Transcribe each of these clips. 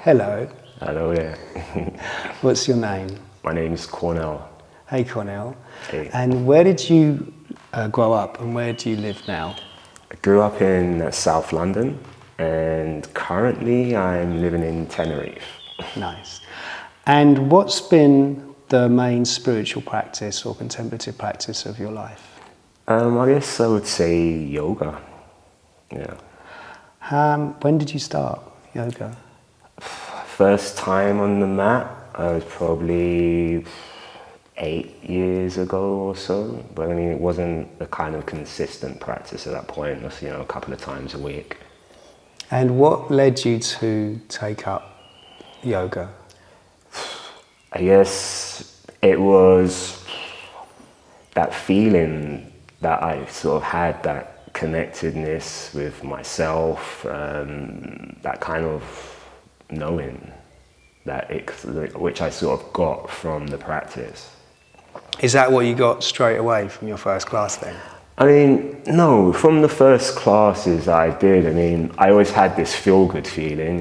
Hello. Hello there. What's your name? My name's Cornell. Hey, Cornell. Hey. And where did you grow up and where do you live now? I grew up in South London and currently I'm living in Tenerife. Nice. And what's been the main spiritual practice or contemplative practice of your life? I guess I would say yoga. Yeah. When did you start yoga? First time on the mat, I was probably 8 years ago or so. But I mean, it wasn't a kind of consistent practice at that point. Just, a couple of times a week. And what led you to take up yoga? I guess it was that feeling that I sort of had, that connectedness with myself, that kind of knowing which I sort of got from the practice. Is that what you got straight away from your first class then? I mean, no, from the first classes I did, I always had this feel-good feeling,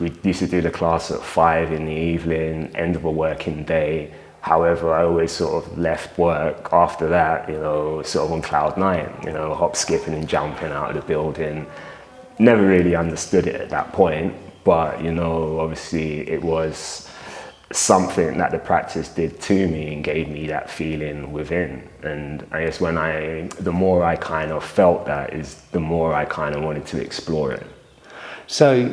we used to do the class at 5 in the evening, end of a working day. However, I always sort of left work after that, sort of on cloud 9, hop, skipping and jumping out of the building. Never really understood it at that point, but, obviously it was something that the practice did to me and gave me that feeling within. And I guess the more I kind of felt that the more I kind of wanted to explore it. So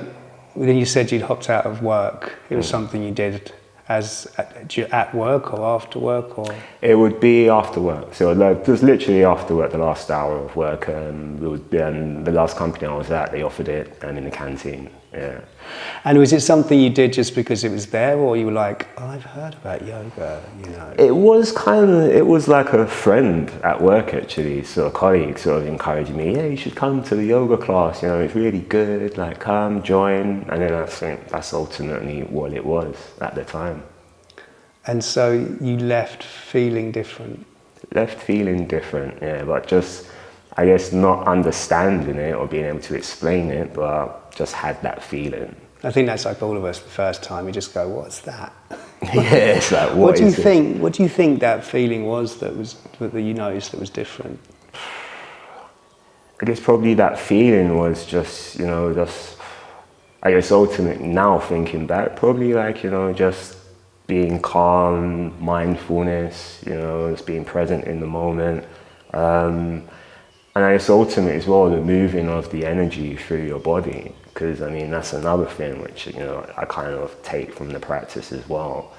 when you said you'd hopped out of work, it was something you did at work or after work, or? It would be after work. So it was literally after work, the last hour of work. The last company I was at, they offered it in the canteen. Yeah. And was it something you did just because it was there, or you were like, oh, I've heard about yoga, It was like a friend at work actually, so a colleague sort of encouraging me, yeah, you should come to the yoga class, it's really good, like come, join. And then I think that's ultimately what it was at the time. And so you left feeling different? Left feeling different, yeah, but just, I guess, not understanding it or being able to explain it, but just had that feeling. I think that's like all of us the first time, you just go, what's that? Yeah, it's like, what do you think? What do you think that feeling was that you noticed that was different? I guess probably that feeling was just, I guess ultimately now thinking back, probably like, just being calm, mindfulness, just being present in the moment. And I guess ultimately as well, the moving of the energy through your body, because that's another thing which, I kind of take from the practice as well.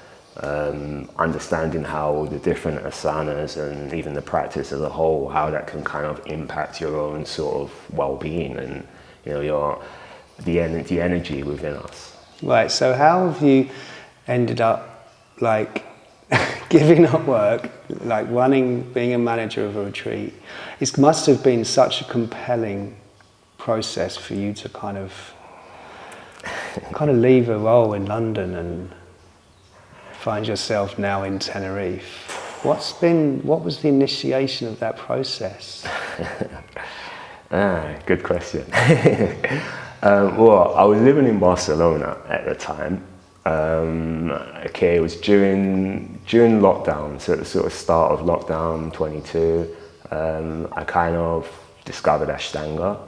Understanding how the different asanas and even the practice as a whole, how that can kind of impact your own sort of well-being and, the energy within us. Right, so how have you ended up like giving up work, like being a manager of a retreat? It must have been such a compelling process for you to kind of leave a role in London and find yourself now in Tenerife. What was the initiation of that process? Good question. Well, I was living in Barcelona at the time. It was during lockdown, so at the sort of start of lockdown 22, I kind of discovered Ashtanga,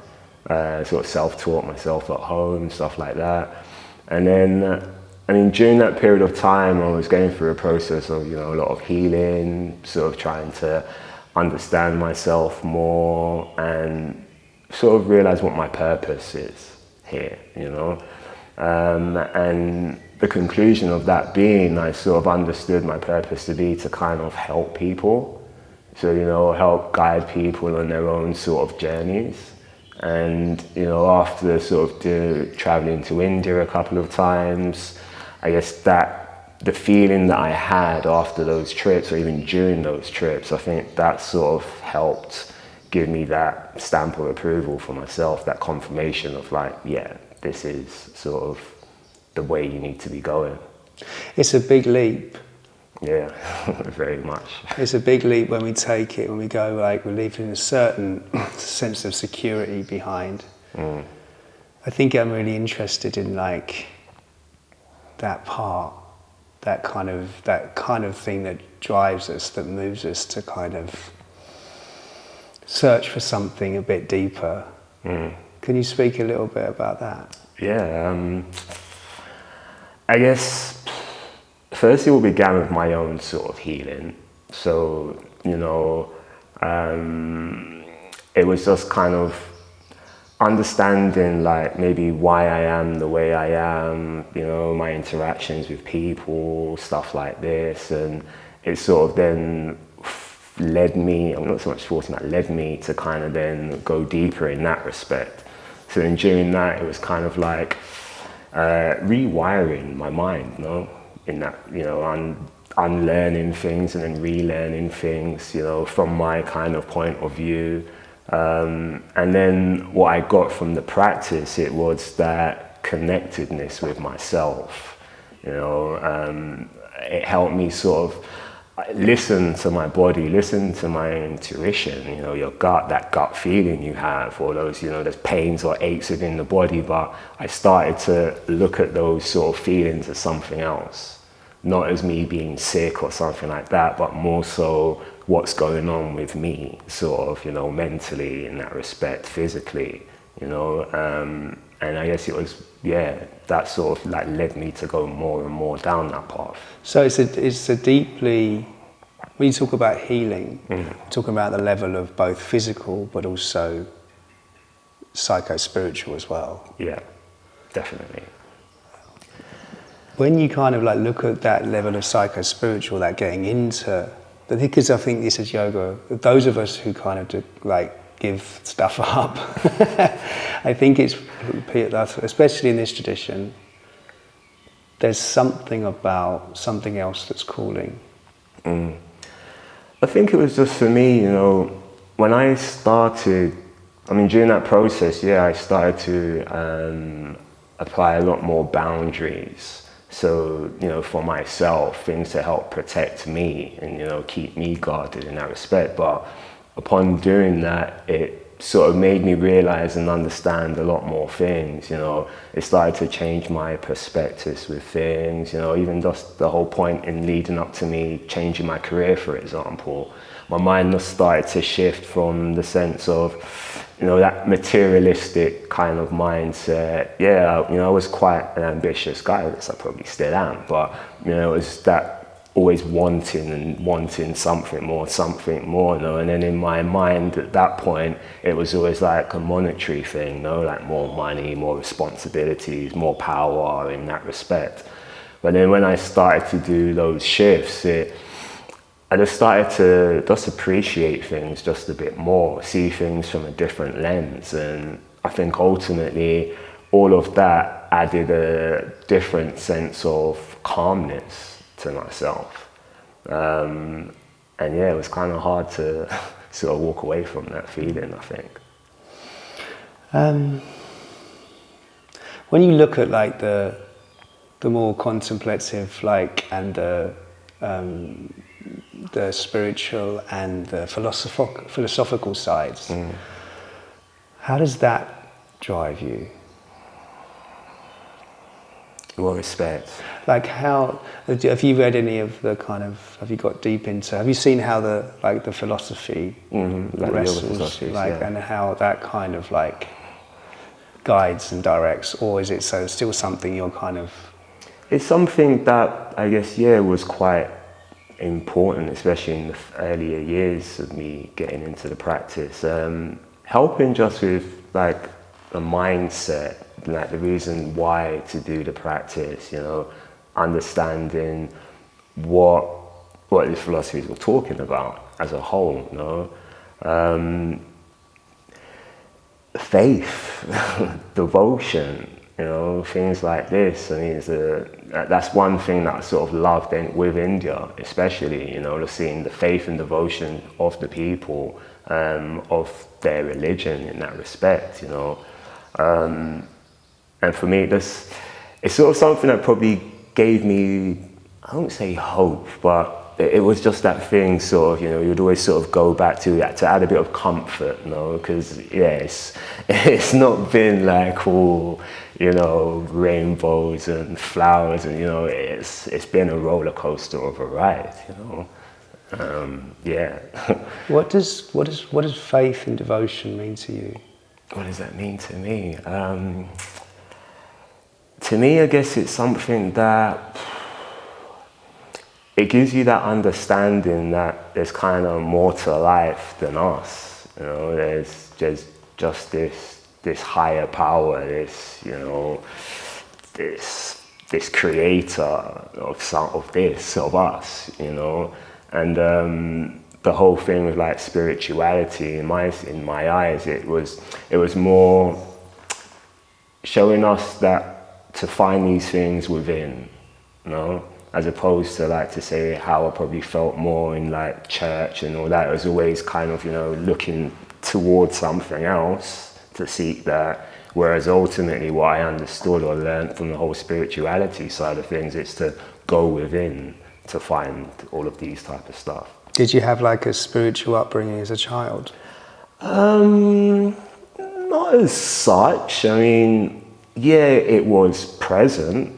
sort of self-taught myself at home, stuff like that. And then, during that period of time, I was going through a process of, a lot of healing, sort of trying to understand myself more and sort of realize what my purpose is here, and the conclusion of that being, I sort of understood my purpose to be to kind of help people. So, help guide people on their own sort of journeys. And, after sort of traveling to India a couple of times, I guess that the feeling that I had after those trips or even during those trips, I think that sort of helped give me that stamp of approval for myself, that confirmation of like, yeah, this is sort of the way you need to be going. It's a big leap. Yeah, very much. It's a big leap when we take it, when we go like we're leaving a certain sense of security behind. I think I'm really interested in like that part, that kind of thing that drives us, that moves us to kind of search for something a bit deeper. Can you speak a little bit about that? Yeah, I guess first it all began with my own sort of healing. So, you know, it was just kind of understanding like maybe why I am the way I am, you know, my interactions with people, stuff like this. And it sort of then led me, I'm not so much forcing that, led me to kind of then go deeper in that respect. So then during that, it was kind of like rewiring my mind, you know, in that, you know, unlearning things and then relearning things, you know, from my kind of point of view. And then what I got from the practice, it was that connectedness with myself, you know. It helped me sort of listen to my body, listen to my intuition, you know, your gut, that gut feeling you have, or those, you know, there's pains or aches within the body, but I started to look at those sort of feelings as something else, not as me being sick or something like that, but more so what's going on with me, sort of, you know, mentally in that respect, physically, you know, and I guess it was, yeah, that sort of like led me to go more and more down that path. So it's a deeply, when you talk about healing, talking about the level of both physical but also psycho-spiritual as well. Yeah, definitely. When you kind of like look at that level of psycho-spiritual, that getting into, because I think this is yoga, those of us who kind of give stuff up, I think it's, especially in this tradition, there's something about something else that's calling. I think it was just for me, you know, when I started, I mean, during that process, yeah, I started to apply a lot more boundaries. So, you know, for myself, things to help protect me and, you know, keep me guarded in that respect. But upon doing that, it sort of made me realize and understand a lot more things, you know. It started to change my perspectives with things, you know, even just the whole point in leading up to me changing my career, for example. My mind just started to shift from the sense of, you know, that materialistic kind of mindset. Yeah, you know, I was quite an ambitious guy, I guess I probably still am, but, you know, it was that always wanting something more, you know. And then in my mind at that point, it was always like a monetary thing, you know, like more money, more responsibilities, more power in that respect. But then when I started to do those shifts, I just started to just appreciate things just a bit more, see things from a different lens. And I think ultimately all of that added a different sense of calmness to myself. And yeah, it was kind of hard to sort of walk away from that feeling, I think. When you look at like the more contemplative, like, and the spiritual and the philosophical sides, how does that drive you? In what respect? Like how, have you read any of the kind of, have you got deep into, have you seen how the philosophy like wrestles, like, yeah. and how that kind of like guides and directs, or is it still something you're kind of? It's something that I guess, yeah, was quite important, especially in the earlier years of me getting into the practice. Helping just with like a mindset, like the reason why to do the practice, you know, understanding what the philosophies were talking about as a whole, you know. Faith, devotion, you know, things like this. I mean, that's one thing that I sort of loved with India, especially, you know, seeing the faith and devotion of the people, of their religion in that respect, you know. And for me, it's sort of something that probably gave me, I won't say hope, but it was just that thing, sort of, you know, you'd always sort of go back to that to add a bit of comfort, you know, because it's not been like all, you know, rainbows and flowers, and, you know, it's been a roller coaster of a ride, you know. Yeah. What does faith and devotion mean to you? What does that mean to me? To me, I guess it's something that it gives you that understanding that there's kind of more to life than us. You know, there's just this higher power, this, you know, this creator of us, you know. And the whole thing with like spirituality in my eyes, it was more showing us that to find these things within, you know, as opposed to like to say how I probably felt more in like church and all that. It was always kind of, you know, looking towards something else to seek that. Whereas ultimately what I understood or learned from the whole spirituality side of things is to go within to find all of these type of stuff. Did you have like a spiritual upbringing as a child? Not as such. I mean, yeah, it was present,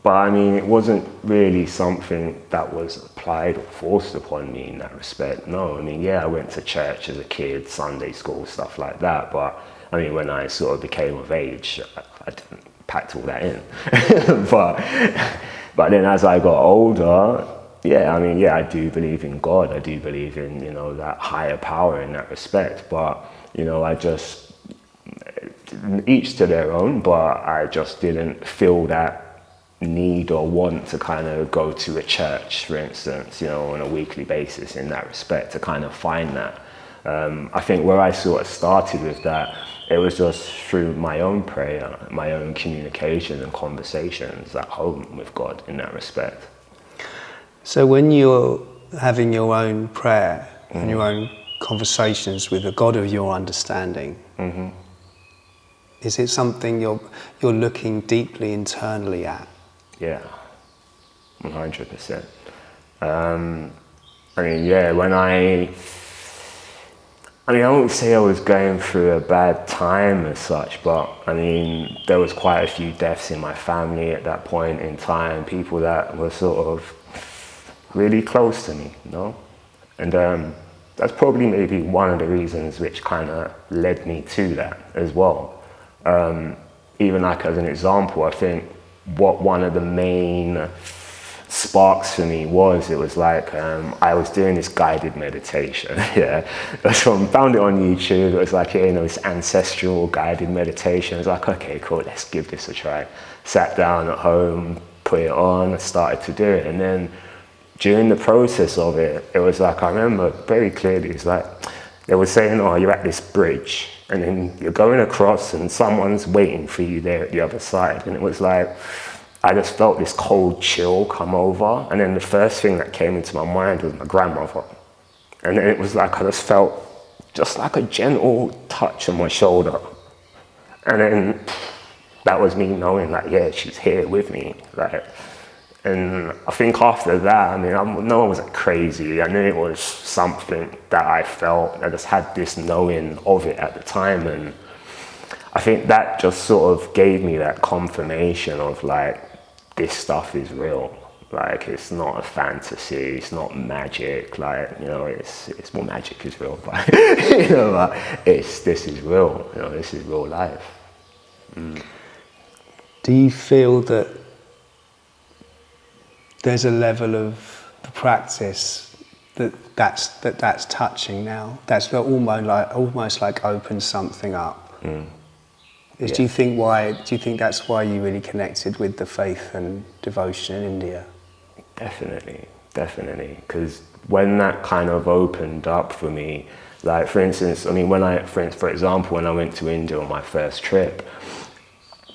but I mean, it wasn't really something that was applied or forced upon me in that respect. No, I mean, yeah, I went to church as a kid, Sunday school, stuff like that. But I mean, when I sort of became of age, I didn't packed all that in. but then as I got older, yeah, I mean, yeah, I do believe in God. I do believe in, you know, that higher power in that respect. But, you know, I just, each to their own, but I just didn't feel that need or want to kind of go to a church, for instance, you know, on a weekly basis in that respect to kind of find that. I think where I sort of started with that, it was just through my own prayer, my own communication and conversations at home with God in that respect. So when you're having your own prayer and your own conversations with the God of your understanding, is it something you're looking deeply internally at? Yeah, 100%. I mean, yeah, I won't say I was going through a bad time as such, but I mean, there was quite a few deaths in my family at that point in time, people that were sort of really close to me, you know? And that's probably maybe one of the reasons which kind of led me to that as well. Even like as an example, I think what one of the main sparks for me was, it was like I was doing this guided meditation. Yeah, so I found it on YouTube. It was like, you know, this ancestral guided meditation. I was like, okay, cool, let's give this a try. Sat down at home, put it on, I started to do it, and then during the process of it, it was like, I remember very clearly, it's like they were saying, oh, you're at this bridge and then you're going across and someone's waiting for you there at the other side. And it was like, I just felt this cold chill come over. And then the first thing that came into my mind was my grandmother. And then it was like, I just felt just like a gentle touch on my shoulder. And then that was me knowing like, yeah, she's here with me. Like, and I think after that, I mean, no, I wasn't crazy. I knew it was something that I felt. I just had this knowing of it at the time. And I think that just sort of gave me that confirmation of like, this stuff is real. Like, it's not a fantasy, it's not magic. Like, you know, it's well, magic is real, but, you know, like, this is real. You know, this is real life. Do you feel that there's a level of the practice that's touching now? That's almost like opens something up. Yeah. Do you think that's why you really connected with the faith and devotion in India? Definitely. Because when that kind of opened up for me, like for instance, I mean, for example, when I went to India on my first trip,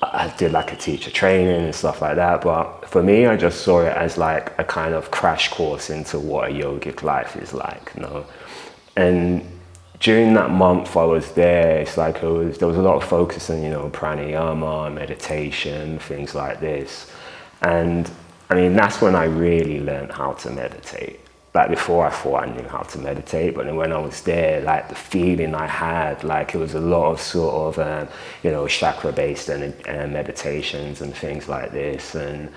I did like a teacher training and stuff like that, but for me, I just saw it as like a kind of crash course into what a yogic life is like, you know? And during that month I was there, it's like there was a lot of focus on, you know, pranayama, meditation, things like this. And I mean, that's when I really learned how to meditate. like before I thought I knew how to meditate, but then when I was there, like the feeling I had, like it was a lot of sort of, chakra-based and meditations and things like this, and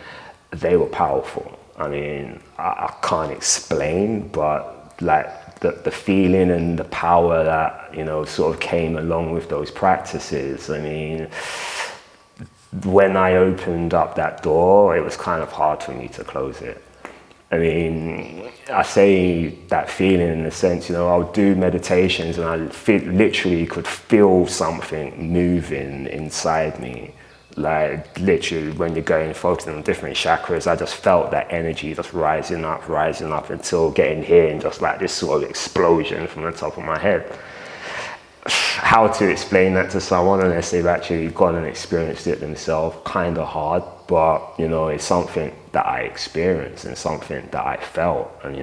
they were powerful. I mean, I can't explain, but like the feeling and the power that, sort of came along with those practices. I mean, when I opened up that door, it was kind of hard for me to close it. I mean, I say that feeling in the sense, I'll do meditations and I literally could feel something moving inside me. Like literally when you're going focusing on different chakras, I just felt that energy just rising up until getting here and just like this sort of explosion from the top of my head. How to explain that to someone unless they've actually gone and experienced it themselves, kind of hard, but it's something that I experienced and something that I felt, and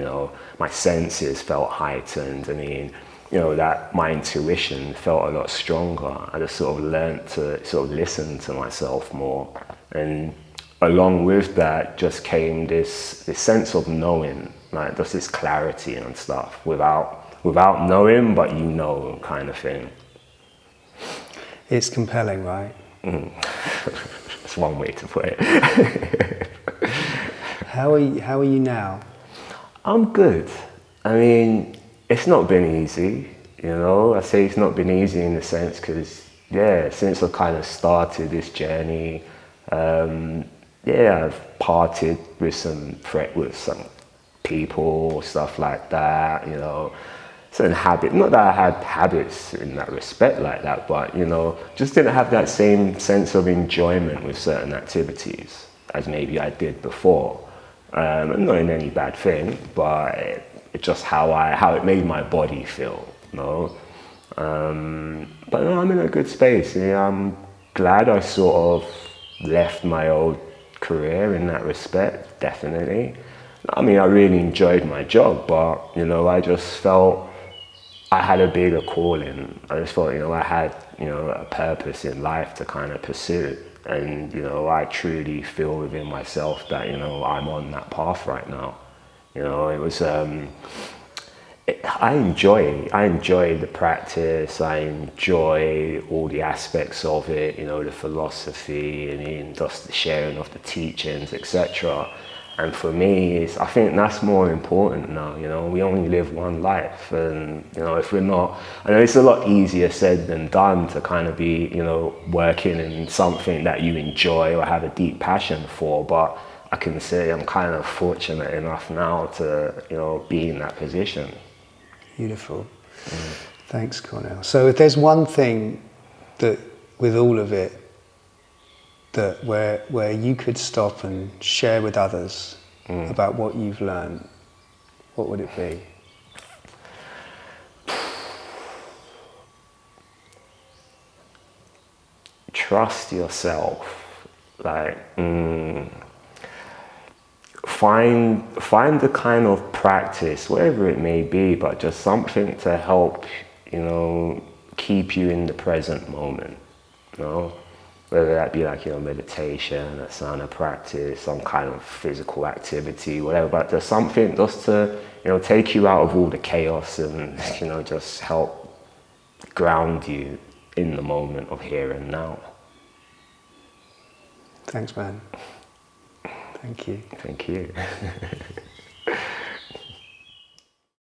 my senses felt heightened. I mean, that my intuition felt a lot stronger. I just sort of learned to sort of listen to myself more, and along with that just came this sense of knowing, like just this clarity and stuff without knowing, but kind of thing. It's compelling, right? That's one way to put it. How are you now? I'm good. I mean, it's not been easy, I say it's not been easy in the sense because, since I kind of started this journey, I've parted with some people, stuff like that, certain habits. Not that I had habits in that respect like that, but, just didn't have that same sense of enjoyment with certain activities as maybe I did before. Not in any bad thing, but it's just how it made my body feel, But no, I'm in a good space. I'm glad I sort of left my old career in that respect, definitely. I mean, I really enjoyed my job, but, I just felt I had a bigger calling. I just thought, I had, a purpose in life to kind of pursue. And, I truly feel within myself that, I'm on that path right now. It was, I enjoy the practice. I enjoy all the aspects of it, the philosophy and just the sharing of the teachings, etc. And for me, I think that's more important now. We only live one life, and if we're not, I know it's a lot easier said than done to kind of be, working in something that you enjoy or have a deep passion for. But I can say I'm kind of fortunate enough now to, be in that position. Beautiful. Thanks, Cornell. So if there's one thing that, with all of it, that where you could stop and share with others about what you've learned, what would it be? Trust yourself. Like, find the kind of practice, whatever it may be, but just something to help, keep you in the present moment, Whether that be like, meditation, a sauna practice, some kind of physical activity, whatever, but there's something just to, take you out of all the chaos and, just help ground you in the moment of here and now. Thanks, man. Thank you. Thank you.